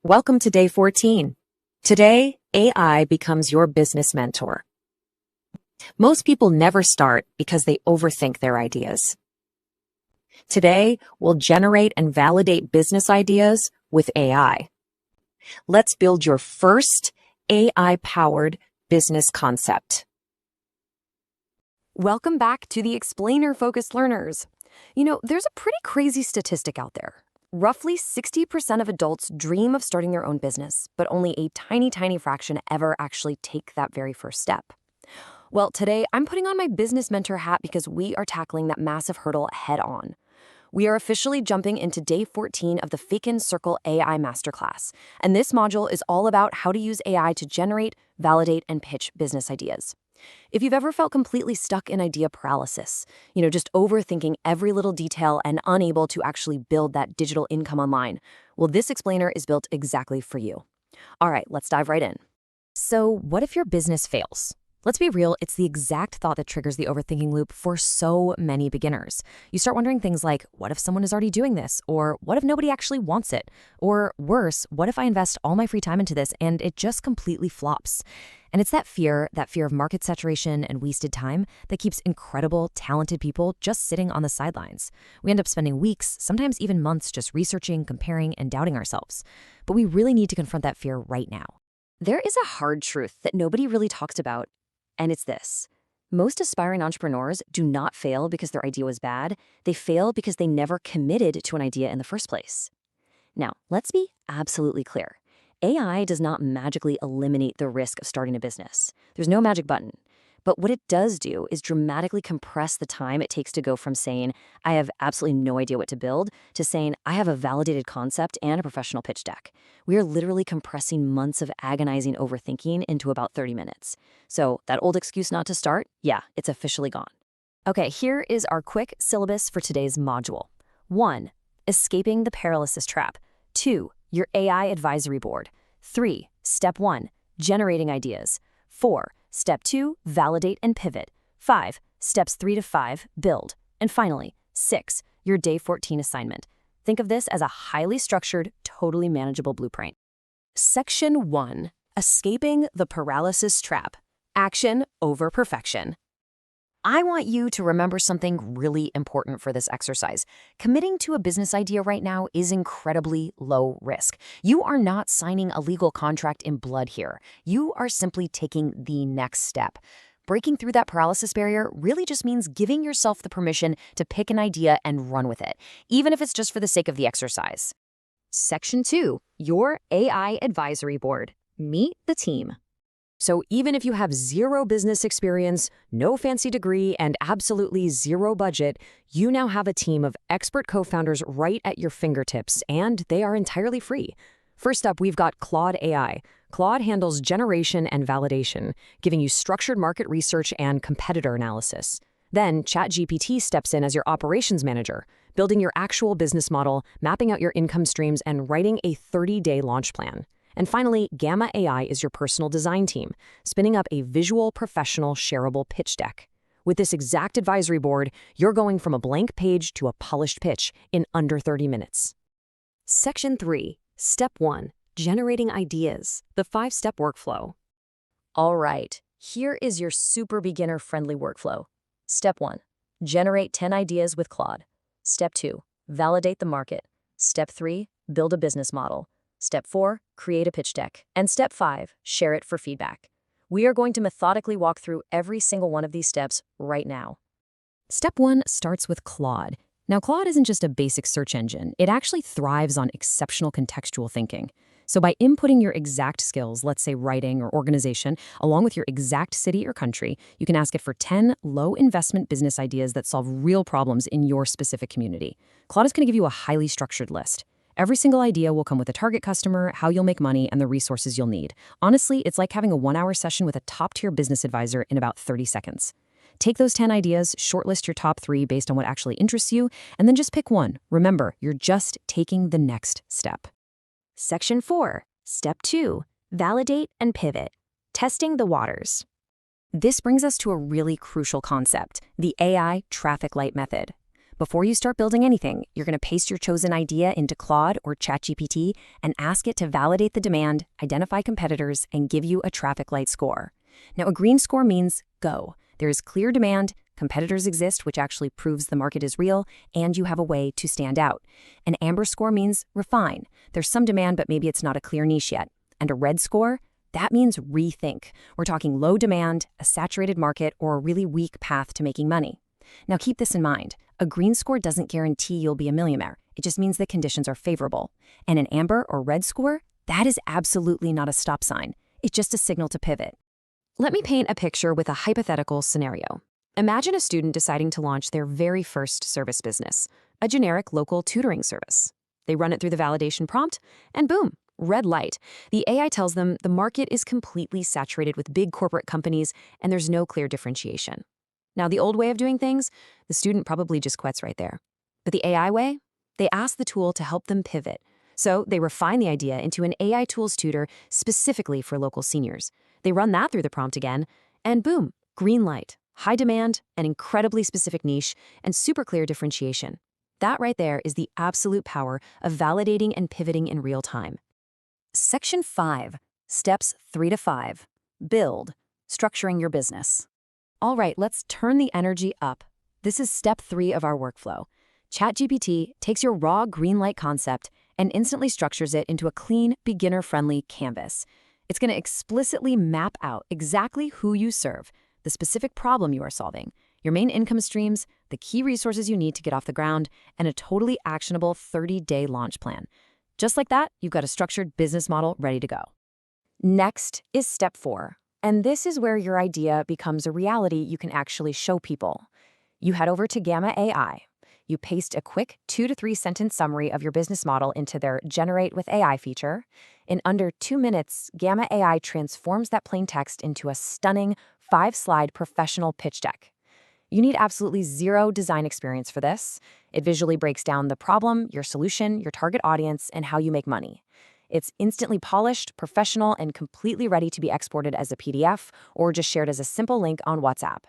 Welcome to day 14. Today, AI becomes your business mentor. Most people never start because they overthink their ideas. Today, we'll generate and validate business ideas with AI. Let's build your first AI-powered business concept. Welcome back to the Explainer-Focused Learners. There's a pretty crazy statistic out there. Roughly 60% of adults dream of starting their own business, but only a tiny fraction ever actually take that very first step. Well, today I'm putting on my business mentor hat because we are tackling that massive hurdle head on. We are officially jumping into day 14 of the Fecund Circle AI Masterclass, and this module is all about how to use AI to generate, validate, and pitch business ideas. If you've ever felt completely stuck in idea paralysis, just overthinking every little detail and unable to actually build that digital income online, well, this explainer is built exactly for you. All right, let's dive right in. So what if your business fails? Let's be real, it's the exact thought that triggers the overthinking loop for so many beginners. You start wondering things like, what if someone is already doing this? Or what if nobody actually wants it? Or worse, what if I invest all my free time into this and it just completely flops? And it's that fear of market saturation and wasted time that keeps incredible, talented people just sitting on the sidelines. We end up spending weeks, sometimes even months, just researching, comparing, and doubting ourselves. But we really need to confront that fear right now. There is a hard truth that nobody really talks about, and it's this. Most aspiring entrepreneurs do not fail because their idea was bad. They fail because they never committed to an idea in the first place. Now, let's be absolutely clear. AI does not magically eliminate the risk of starting a business. There's no magic button. But what it does do is dramatically compress the time it takes to go from saying, I have absolutely no idea what to build, to saying, I have a validated concept and a professional pitch deck. We are literally compressing months of agonizing overthinking into about 30 minutes. So that old excuse not to start, yeah, it's officially gone. Okay, here is our quick syllabus for today's module. 1. Escaping the paralysis trap. 2. Your AI advisory board. 3. Step 1. Generating ideas. 4. Step 2. Validate and pivot. 5. Steps 3 to 5. Build. And finally, 6. Your day 14 assignment. Think of this as a highly structured, totally manageable blueprint. Section 1. Escaping the paralysis trap. Action over perfection. I want you to remember something really important for this exercise. Committing to a business idea right now is incredibly low risk. You are not signing a legal contract in blood here. You are simply taking the next step. Breaking through that paralysis barrier really just means giving yourself the permission to pick an idea and run with it, even if it's just for the sake of the exercise. Section 2. Your AI advisory board. Meet the team. So even if you have zero business experience, no fancy degree, and absolutely zero budget, you now have a team of expert co-founders right at your fingertips, and they are entirely free. First up, we've got Claude AI. Claude handles generation and validation, giving you structured market research and competitor analysis. Then ChatGPT steps in as your operations manager, building your actual business model, mapping out your income streams, and writing a 30-day launch plan. And finally, Gamma AI is your personal design team, spinning up a visual, professional, shareable pitch deck. With this exact advisory board, you're going from a blank page to a polished pitch in under 30 minutes. Section 3. Step 1. Generating ideas. The 5-step workflow. All right, here is your super beginner-friendly workflow. Step 1. Generate 10 ideas with Claude. Step 2. Validate the market. Step 3. Build a business model. Step 4, create a pitch deck. And Step 5, share it for feedback. We are going to methodically walk through every single one of these steps right now. Step 1 starts with Claude. Now, Claude isn't just a basic search engine. It actually thrives on exceptional contextual thinking. So by inputting your exact skills, let's say writing or organization, along with your exact city or country, you can ask it for 10 low-investment business ideas that solve real problems in your specific community. Claude is going to give you a highly structured list. Every single idea will come with a target customer, how you'll make money, and the resources you'll need. Honestly, it's like having a 1-hour session with a top-tier business advisor in about 30 seconds. Take those 10 ideas, shortlist your top 3 based on what actually interests you, and then just pick one. Remember, you're just taking the next step. Section 4. Step 2. Validate and pivot. Testing the waters. This brings us to a really crucial concept, the AI traffic light method. Before you start building anything, you're going to paste your chosen idea into Claude or ChatGPT and ask it to validate the demand, identify competitors, and give you a traffic light score. Now, a green score means go. There is clear demand, competitors exist, which actually proves the market is real, and you have a way to stand out. An amber score means refine. There's some demand, but maybe it's not a clear niche yet. And a red score? That means rethink. We're talking low demand, a saturated market, or a really weak path to making money. Now keep this in mind. A green score doesn't guarantee you'll be a millionaire. It just means the conditions are favorable. And an amber or red score? That is absolutely not a stop sign. It's just a signal to pivot. Let me paint a picture with a hypothetical scenario. Imagine a student deciding to launch their very first service business, a generic local tutoring service. They run it through the validation prompt, and boom, red light. The AI tells them the market is completely saturated with big corporate companies and there's no clear differentiation. Now, the old way of doing things, the student probably just quits right there. But the AI way? They ask the tool to help them pivot. So they refine the idea into an AI tools tutor specifically for local seniors. They run that through the prompt again, and boom, green light. High demand, an incredibly specific niche, and super clear differentiation. That right there is the absolute power of validating and pivoting in real time. Section 5, Steps 3 to 5. Build, structuring your business. All right, let's turn the energy up. This is step 3 of our workflow. ChatGPT takes your raw green light concept and instantly structures it into a clean, beginner-friendly canvas. It's going to explicitly map out exactly who you serve, the specific problem you are solving, your main income streams, the key resources you need to get off the ground, and a totally actionable 30-day launch plan. Just like that, you've got a structured business model ready to go. Next is step 4, and this is where your idea becomes a reality you can actually show people. You head over to Gamma AI. You paste a quick 2 to 3 sentence summary of your business model into their Generate with AI feature. In under 2 minutes, Gamma AI transforms that plain text into a stunning 5-slide professional pitch deck. You need absolutely zero design experience for this. It visually breaks down the problem, your solution, your target audience, and how you make money. It's instantly polished, professional, and completely ready to be exported as a PDF or just shared as a simple link on WhatsApp.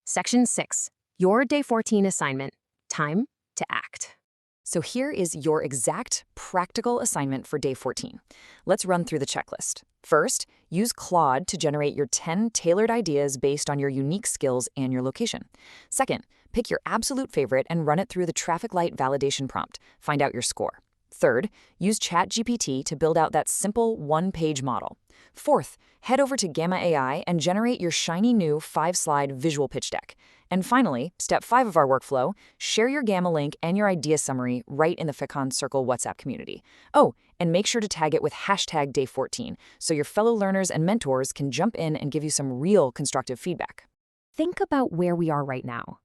Section 6. Your Day 14 assignment. Time to act. So here is your exact practical assignment for Day 14. Let's run through the checklist. First, use Claude to generate your 10 tailored ideas based on your unique skills and your location. Second, pick your absolute favorite and run it through the traffic light validation prompt. Find out your score. Third, use ChatGPT to build out that simple one-page model. Fourth, head over to Gamma AI and generate your shiny new 5-slide visual pitch deck. And finally, step 5 of our workflow, share your Gamma link and your idea summary right in the Fecund Circle WhatsApp community. Oh, and make sure to tag it with hashtag Day 14 so your fellow learners and mentors can jump in and give you some real constructive feedback. Think about where we are right now.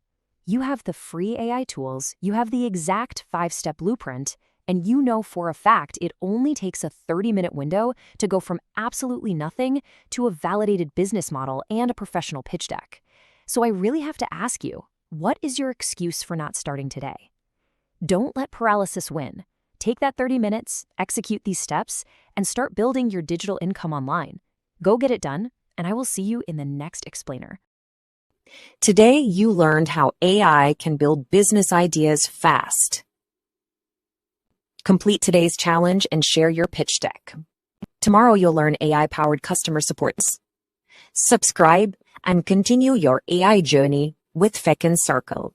You have the free AI tools, you have the exact 5-step blueprint, and you know for a fact it only takes a 30-minute window to go from absolutely nothing to a validated business model and a professional pitch deck. So I really have to ask you, what is your excuse for not starting today? Don't let paralysis win. Take that 30 minutes, execute these steps, and start building your digital income online. Go get it done, and I will see you in the next explainer. Today, you learned how AI can build business ideas fast. Complete today's challenge and share your pitch deck. Tomorrow, you'll learn AI-powered customer supports. Subscribe and continue your AI journey with Fecund Circle.